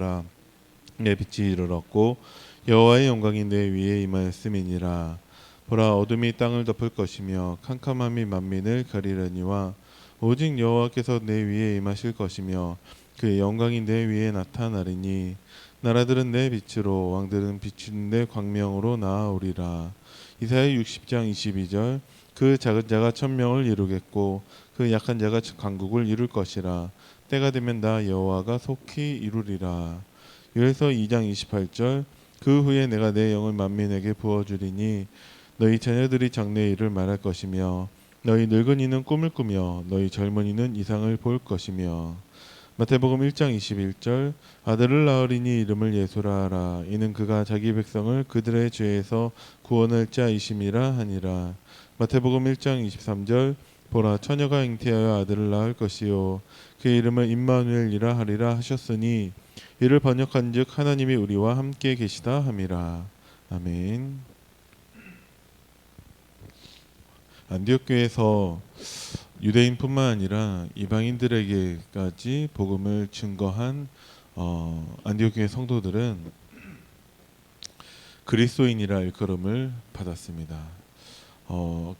일어나라. 내 빛이 이르렀고 여호와의 영광이 내 위에 임하였음이니라. 보라, 어둠이 땅을 덮을 것이며 캄캄함이 만민을 가리려니와 오직 여호와께서 내 위에 임하실 것이며 그의 영광이 내 위에 나타나리니 나라들은 내 빛으로 왕들은 비춘 내 광명으로 나아오리라. 이사야 60장 22절. 그 작은 자가 천명을 이루겠고 그 약한 자가 강국을 이룰 것이라. 때가 되면 나 여호와가 속히 이루리라. 요에서 2장 28절. 그 후에 내가 내 영을 만민에게 부어주리니 너희 자녀들이 장래의 일을 말할 것이며 너희 늙은이는 꿈을 꾸며 너희 젊은이는 이상을 볼 것이며. 마태복음 1장 21절. 아들을 낳으리니 이름을 예수라 하라. 이는 그가 자기 백성을 그들의 죄에서 구원할 자이심이라 하니라. 마태복음 1장 23절. 보라, 처녀가 잉태하여 아들을 낳을 것이요 그의 이름을 임마누엘이라 하리라 하셨으니 이를 번역한즉 하나님이 우리와 함께 계시다 함이라. 아멘. 안디옥 교회에서 유대인뿐만 아니라 이방인들에게까지 복음을 증거한 안디옥 교회 성도들은 그리스도인이라 일컬음을 받았습니다.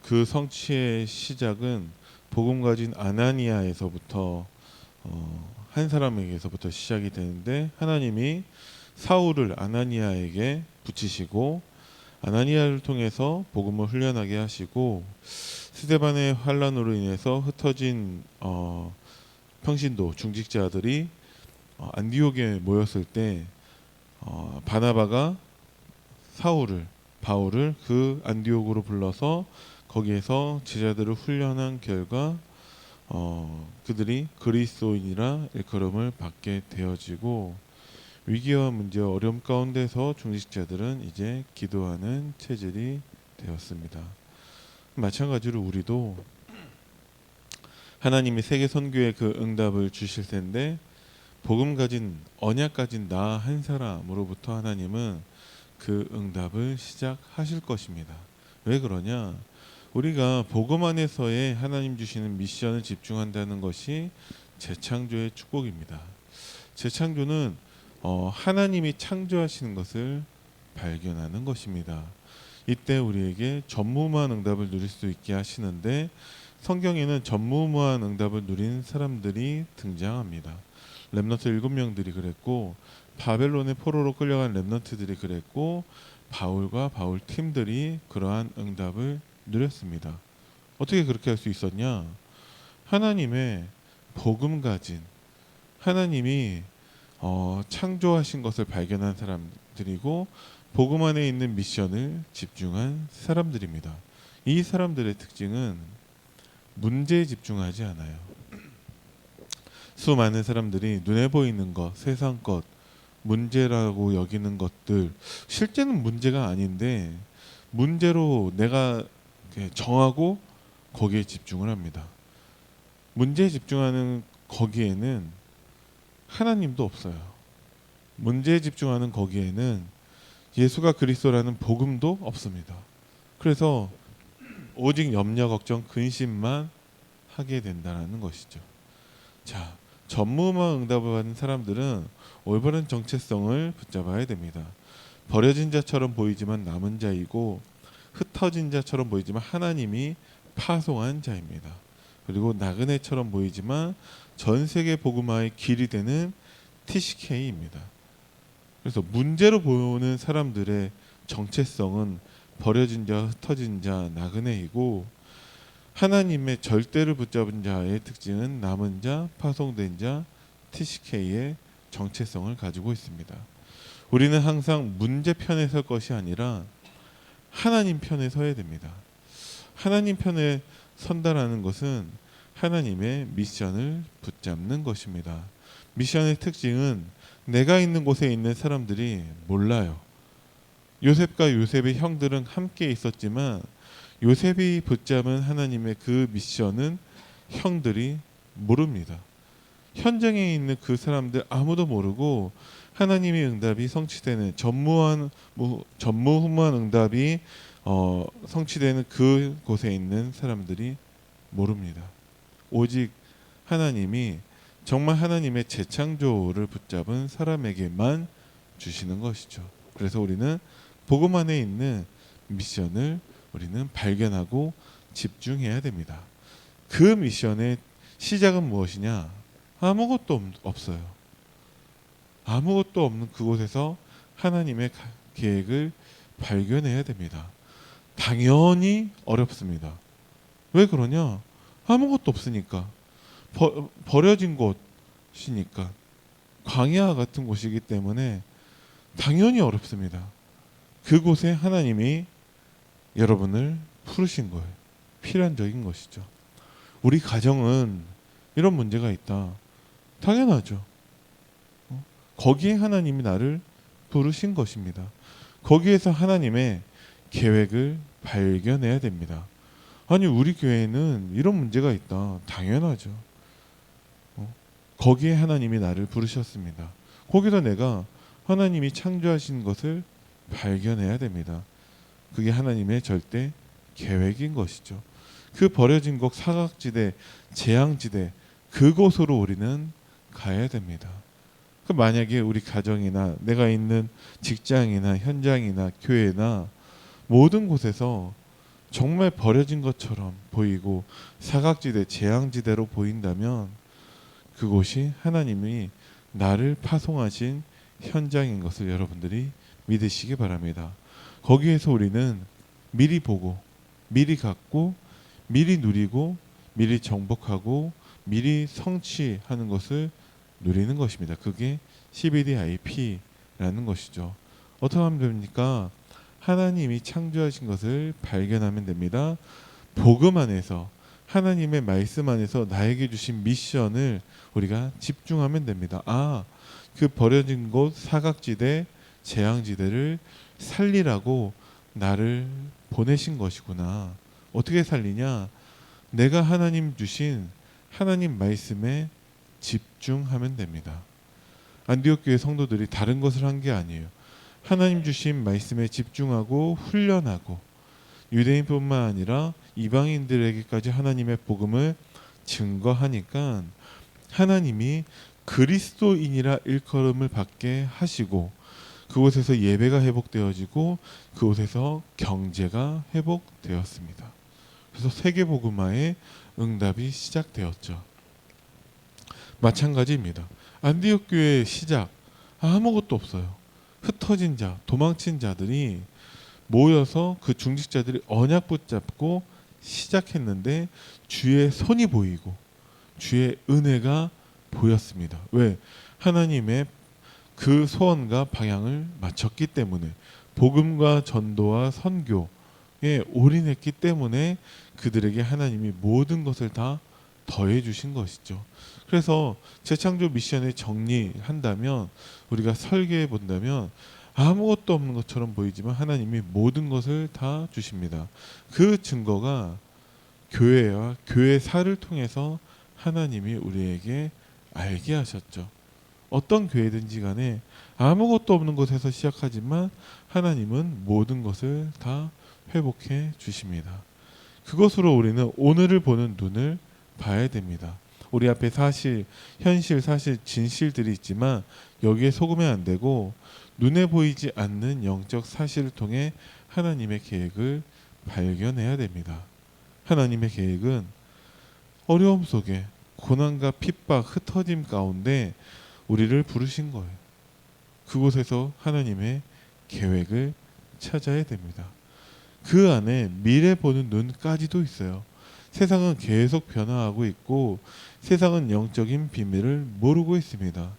그 성취의 시작은 복음 가진 아나니아에서부터 한 사람에게서부터 시작이 되는데 하나님이 사울을 아나니아에게 붙이시고 아나니아를 통해서 복음을 훈련하게 하시고 스데반의 환란으로 인해서 흩어진 평신도 중직자들이 안디옥에 모였을 때 바나바가 바울을 그 안디옥으로 불러서 거기에서 제자들을 훈련한 결과 그들이 그리스도인이라 일컬음을 받게 되어지고 위기와 문제, 어려움 가운데서 중직자들은 이제 기도하는 체질이 되었습니다. 마찬가지로 우리도 하나님이 세계 선교의 그 응답을 주실 텐데 복음 가진 언약 가진 나 한 사람으로부터 하나님은 그 응답을 시작하실 것입니다. 왜 그러냐? 우리가 복음 안에서의 하나님 주시는 미션을 집중한다는 것이 재창조의 축복입니다. 재창조는 하나님이 창조하시는 것을 발견하는 것입니다. 이때 우리에게 전무후무한 응답을 누릴 수 있게 하시는데 성경에는 전무후무한 응답을 누린 사람들이 등장합니다. 렘넌트 7명들이 그랬고 바벨론의 포로로 끌려간 렘넌트들이 그랬고 바울과 바울 팀들이 그러한 응답을 누렸습니다. 어떻게 그렇게 할 수 있었냐? 하나님의 복음 가진 하나님이 창조하신 것을 발견한 사람들이고 복음 안에 있는 미션을 집중한 사람들입니다. 이 사람들의 특징은 문제에 집중하지 않아요. 수많은 사람들이 눈에 보이는 것, 세상 것, 문제라고 여기는 것들 실제는 문제가 아닌데 문제로 내가 정하고 거기에 집중을 합니다. 문제에 집중하는 거기에는 하나님도 없어요. 문제에 집중하는 거기에는 예수가 그리스도라는 복음도 없습니다. 그래서 오직 염려, 걱정, 근심만 하게 된다는 것이죠. 자, 전무후무한 응답을 받은 사람들은 올바른 정체성을 붙잡아야 됩니다. 버려진 자처럼 보이지만 남은 자이고 흩어진 자처럼 보이지만 하나님이 파송한 자입니다. 그리고 나그네처럼 보이지만 전 세계 복음화의 길이 되는 TCK입니다. 그래서 문제로 보는 사람들의 정체성은 버려진 자, 흩어진 자, 나그네이고 하나님의 절대를 붙잡은 자의 특징은 남은 자, 파송된 자, TCK의 정체성을 가지고 있습니다. 우리는 항상 문제 편에 설 것이 아니라 하나님 편에 서야 됩니다. 하나님 편에 선다라는 것은 하나님의 미션을 붙잡는 것입니다. 미션의 특징은 내가 있는 곳에 있는 사람들이 몰라요. 요셉과 요셉의 형들은 함께 있었지만 요셉이 붙잡은 하나님의 그 미션은 형들이 모릅니다. 현장에 있는 그 사람들 아무도 모르고 하나님의 응답이 성취되는 전무후무한 응답이 성취되는 그곳에 있는 사람들이 모릅니다. 오직 하나님이 정말 하나님의 재창조를 붙잡은 사람에게만 주시는 것이죠. 그래서 우리는 복음 안에 있는 미션을 우리는 발견하고 집중해야 됩니다. 그 미션의 시작은 무엇이냐? 아무것도 없어요. 아무것도 없는 그곳에서 하나님의 계획을 발견해야 됩니다. 당연히 어렵습니다. 왜 그러냐? 아무것도 없으니까. 버려진 곳이니까. 광야 같은 곳이기 때문에 당연히 어렵습니다. 그곳에 하나님이 여러분을 부르신 거예요. 필연적인 것이죠. 우리 가정은 이런 문제가 있다. 당연하죠. 거기에 하나님이 나를 부르신 것입니다. 거기에서 하나님의 계획을 발견해야 됩니다. 아니 우리 교회에는 이런 문제가 있다. 당연하죠. 거기에 하나님이 나를 부르셨습니다. 거기서 내가 하나님이 창조하신 것을 발견해야 됩니다. 그게 하나님의 절대 계획인 것이죠. 그 버려진 곳 사각지대, 재앙지대 그곳으로 우리는 가야 됩니다. 만약에 우리 가정이나 내가 있는 직장이나 현장이나 교회나 모든 곳에서 정말 버려진 것처럼 보이고 사각지대, 재앙지대로 보인다면 그곳이 하나님이 나를 파송하신 현장인 것을 여러분들이 믿으시기 바랍니다. 거기에서 우리는 미리 보고 미리 갖고 미리 누리고 미리 정복하고 미리 성취하는 것을 누리는 것입니다. 그게 CBDIP라는 것이죠. 어떻게 하면 됩니까? 하나님이 창조하신 것을 발견하면 됩니다. 복음 안에서 하나님의 말씀 안에서 나에게 주신 미션을 우리가 집중하면 됩니다. 그 버려진 곳 사각지대 재앙지대를 살리라고 나를 보내신 것이구나. 어떻게 살리냐? 내가 하나님 주신 하나님 말씀에 집중하면 됩니다. 안디옥 교회 성도들이 다른 것을 한 게 아니에요. 하나님 주신 말씀에 집중하고 훈련하고 유대인뿐만 아니라 이방인들에게까지 하나님의 복음을 증거하니까 하나님이 그리스도인이라 일컬음을 받게 하시고 그곳에서 예배가 회복되어지고 그곳에서 경제가 회복되었습니다. 그래서 세계복음화의 응답이 시작되었죠. 마찬가지입니다. 안디옥 교회의 시작 아무것도 없어요. 흩어진 자, 도망친 자들이 모여서 그 중직자들이 언약 붙잡고 시작했는데 주의 손이 보이고 주의 은혜가 보였습니다. 왜? 하나님의 그 소원과 방향을 맞췄기 때문에 복음과 전도와 선교에 올인했기 때문에 그들에게 하나님이 모든 것을 다 더해 주신 것이죠. 그래서 재창조 미션을 정리한다면 우리가 설계해 본다면 아무것도 없는 것처럼 보이지만 하나님이 모든 것을 다 주십니다. 그 증거가 교회와 교회사를 통해서 하나님이 우리에게 알게 하셨죠. 어떤 교회든지 간에 아무것도 없는 곳에서 시작하지만 하나님은 모든 것을 다 회복해 주십니다. 그것으로 우리는 오늘을 보는 눈을 봐야 됩니다. 우리 앞에 사실, 현실, 사실, 진실들이 있지만 여기에 속으면 안 되고 눈에 보이지 않는 영적 사실을 통해 하나님의 계획을 발견해야 됩니다. 하나님의 계획은 어려움 속에 고난과 핍박, 흩어짐 가운데 우리를 부르신 거예요. 그곳에서 하나님의 계획을 찾아야 됩니다. 그 안에 미래 보는 눈까지도 있어요. 세상은 계속 변화하고 있고 세상은 영적인 비밀을 모르고 있습니다.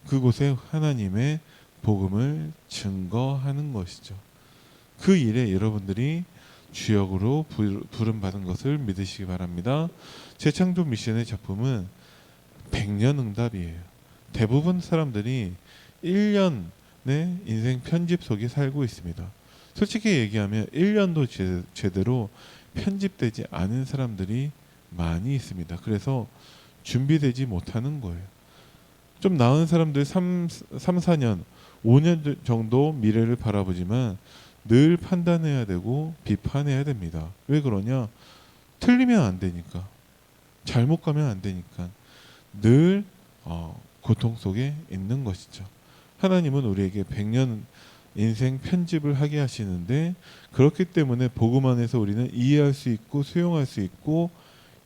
그곳에 하나님의 복음을 증거하는 것이죠. 그 일에 여러분들이 주역으로 부름받은 것을 믿으시기 바랍니다. 재창조 미션의 작품은 100년 응답이에요. 대부분 사람들이 1년의 인생 편집 속에 살고 있습니다. 솔직히 얘기하면 1년도 제대로 편집되지 않은 사람들이 많이 있습니다. 그래서 준비되지 못하는 거예요. 좀 나은 사람들 3, 4년, 5년 정도 미래를 바라보지만 늘 판단해야 되고 비판해야 됩니다. 왜 그러냐? 틀리면 안 되니까. 잘못 가면 안 되니까. 늘 고통 속에 있는 것이죠. 하나님은 우리에게 100년 인생 편집을 하게 하시는데, 그렇기 때문에 복음 안에서 우리는 이해할 수 있고 수용할 수 있고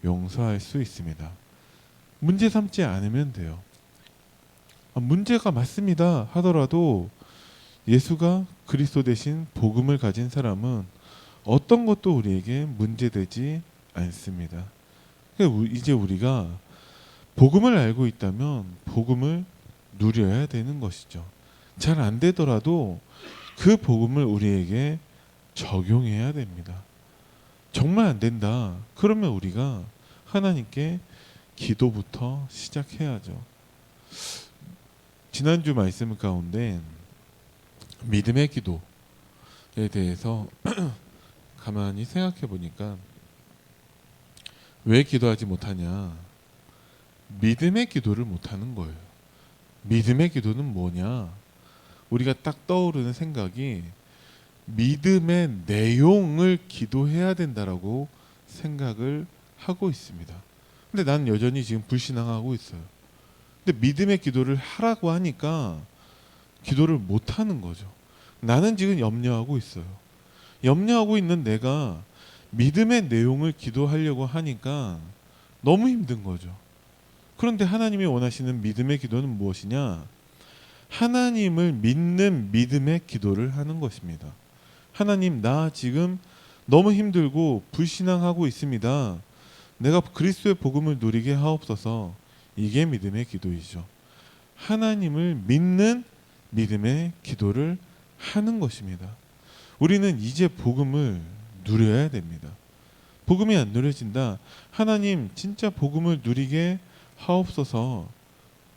용서할 수 있습니다. 문제 삼지 않으면 돼요. 문제가 맞습니다 하더라도 예수가 그리스도 대신 복음을 가진 사람은 어떤 것도 우리에게 문제되지 않습니다. 그러니까 이제 우리가 복음을 알고 있다면 복음을 누려야 되는 것이죠. 잘 안 되더라도 그 복음을 우리에게 적용해야 됩니다. 정말 안 된다. 그러면 우리가 하나님께 기도부터 시작해야죠. 지난주 말씀 가운데 믿음의 기도에 대해서 가만히 생각해 보니까 왜 기도하지 못하냐? 믿음의 기도를 못하는 거예요. 믿음의 기도는 뭐냐? 우리가 딱 떠오르는 생각이 믿음의 내용을 기도해야 된다라고 생각을 하고 있습니다. 근데 난 여전히 지금 불신앙하고 있어요. 근데 믿음의 기도를 하라고 하니까 기도를 못 하는 거죠. 나는 지금 염려하고 있어요. 염려하고 있는 내가 믿음의 내용을 기도하려고 하니까 너무 힘든 거죠. 그런데 하나님이 원하시는 믿음의 기도는 무엇이냐? 하나님을 믿는 믿음의 기도를 하는 것입니다. 하나님, 나 지금 너무 힘들고 불신앙하고 있습니다. 내가 그리스도의 복음을 누리게 하옵소서. 이게 믿음의 기도이죠. 하나님을 믿는 믿음의 기도를 하는 것입니다. 우리는 이제 복음을 누려야 됩니다. 복음이 안 누려진다. 하나님 진짜 복음을 누리게 하옵소서.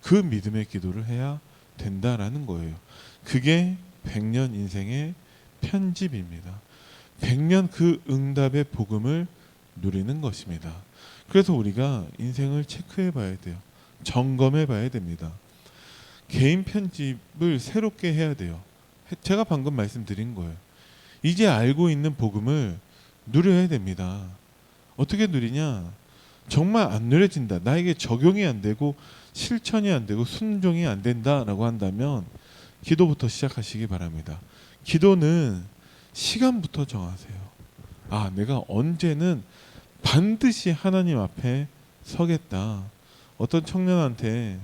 그 믿음의 기도를 해야 된다라는 거예요. 그게 100년 인생의 편집입니다. 100년 그 응답의 복음을 누리는 것입니다. 그래서 우리가 인생을 체크해 봐야 돼요. 점검해 봐야 됩니다. 개인 편집을 새롭게 해야 돼요. 제가 방금 말씀드린 거예요. 이제 알고 있는 복음을 누려야 됩니다. 어떻게 누리냐? 정말 안 누려진다. 나에게 적용이 안 되고 실천이 안 되고 순종이 안 된다라고 한다면 기도부터 시작하시기 바랍니다. 기도는 시간부터 정하세요. 내가 언제는 반드시 하나님 앞에 서겠다. 어떤 청년한테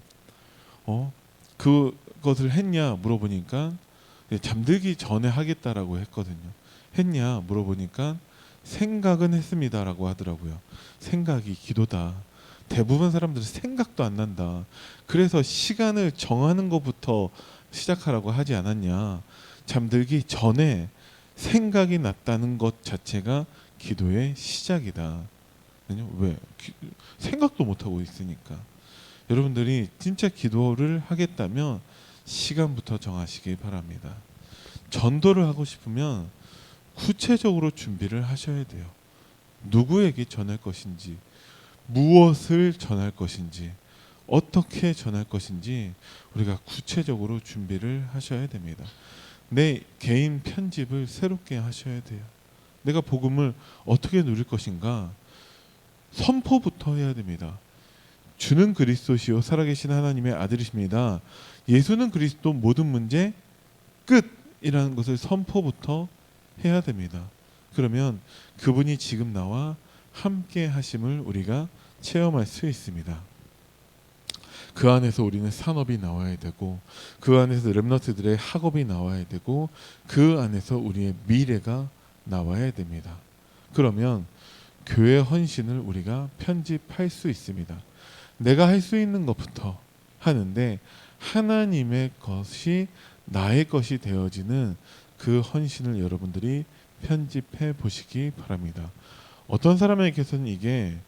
그것을 했냐 물어보니까 잠들기 전에 하겠다라고 했거든요. 했냐 물어보니까 생각은 했습니다라고 하더라고요. 생각이 기도다. 대부분 사람들은 생각도 안 난다. 그래서 시간을 정하는 것부터 시작하라고 하지 않았냐. 잠들기 전에 생각이 났다는 것 자체가 기도의 시작이다. 왜? 생각도 못하고 있으니까. 여러분들이 진짜 기도를 하겠다면 시간부터 정하시기 바랍니다. 전도를 하고 싶으면 구체적으로 준비를 하셔야 돼요. 누구에게 전할 것인지, 무엇을 전할 것인지, 어떻게 전할 것인지 우리가 구체적으로 준비를 하셔야 됩니다. 내 개인 편집을 새롭게 하셔야 돼요. 내가 복음을 어떻게 누릴 것인가 선포부터 해야 됩니다. 주는 그리스도시요 살아계신 하나님의 아들이십니다. 예수는 그리스도, 모든 문제 끝이라는 것을 선포부터 해야 됩니다. 그러면 그분이 지금 나와 함께 하심을 우리가 체험할 수 있습니다. 그 안에서 우리는 산업이 나와야 되고, 그 안에서 렘넌트들의 학업이 나와야 되고, 그 안에서 우리의 미래가 나와야 됩니다. 그러면 교회 헌신을 우리가 편집할 수 있습니다. 내가 할 수 있는 것부터 하는데 하나님의 것이 나의 것이 되어지는 그 헌신을 여러분들이 편집해 보시기 바랍니다. 어떤 사람에게서는 이게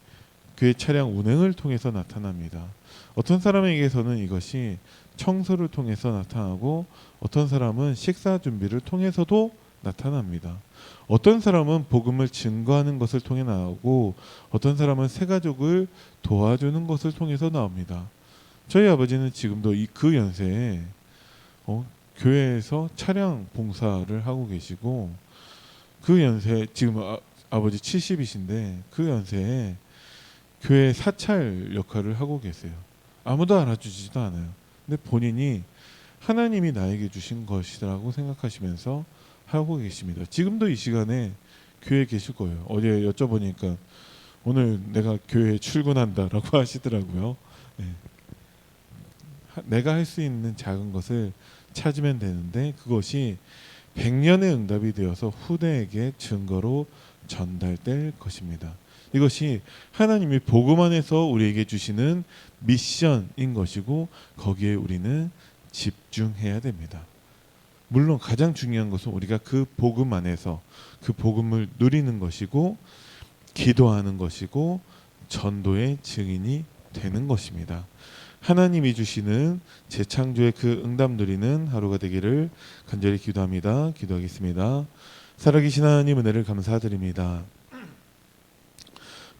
교회 차량 운행을 통해서 나타납니다. 어떤 사람에게서는 이것이 청소를 통해서 나타나고, 어떤 사람은 식사 준비를 통해서도 나타납니다. 어떤 사람은 복음을 증거하는 것을 통해 나오고, 어떤 사람은 새가족을 도와주는 것을 통해서 나옵니다. 저희 아버지는 지금도 그 연세에 교회에서 차량 봉사를 하고 계시고, 그 연세에 지금 아버지 70이신데 그 연세에 교회 사찰 역할을 하고 계세요. 아무도 알아주지도 않아요. 근데 본인이 하나님이 나에게 주신 것이라고 생각하시면서 하고 계십니다. 지금도 이 시간에 교회에 계실 거예요. 어제 여쭤보니까 오늘 내가 교회에 출근한다라고 하시더라고요. 네. 내가 할 수 있는 작은 것을 찾으면 되는데 그것이 100년의 응답이 되어서 후대에게 증거로 전달될 것입니다. 이것이 하나님이 복음 안에서 우리에게 주시는 미션인 것이고 거기에 우리는 집중해야 됩니다. 물론 가장 중요한 것은 우리가 그 복음 안에서 그 복음을 누리는 것이고 기도하는 것이고 전도의 증인이 되는 것입니다. 하나님이 주시는 재창조의 그 응답 누리는 하루가 되기를 간절히 기도합니다. 기도하겠습니다. 살아계신 하나님 은혜를 감사드립니다.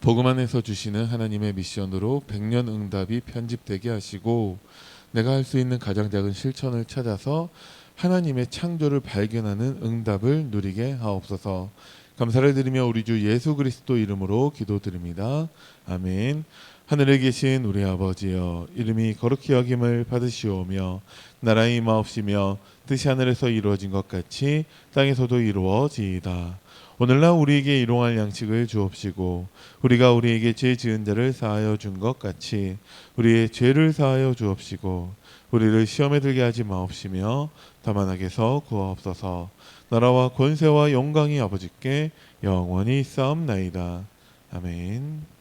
복음 안에서 주시는 하나님의 미션으로 100년 응답이 편집되게 하시고 내가 할 수 있는 가장 작은 실천을 찾아서 하나님의 창조를 발견하는 응답을 누리게 하옵소서. 감사를 드리며 우리 주 예수 그리스도 이름으로 기도드립니다. 아멘. 하늘에 계신 우리 아버지여, 이름이 거룩히 여김을 받으시오며 나라의 임하옵시며 뜻이 하늘에서 이루어진 것 같이 땅에서도 이루어지이다. 오늘날 우리에게 일용할 양식을 주옵시고 우리가 우리에게 죄 지은 자를 사하여 준 것 같이 우리의 죄를 사하여 주옵시고 우리를 시험에 들게 하지 마옵시며 다만 악에서 구하옵소서. 나라와 권세와 영광이 아버지께 영원히 있사옵나이다. 아멘.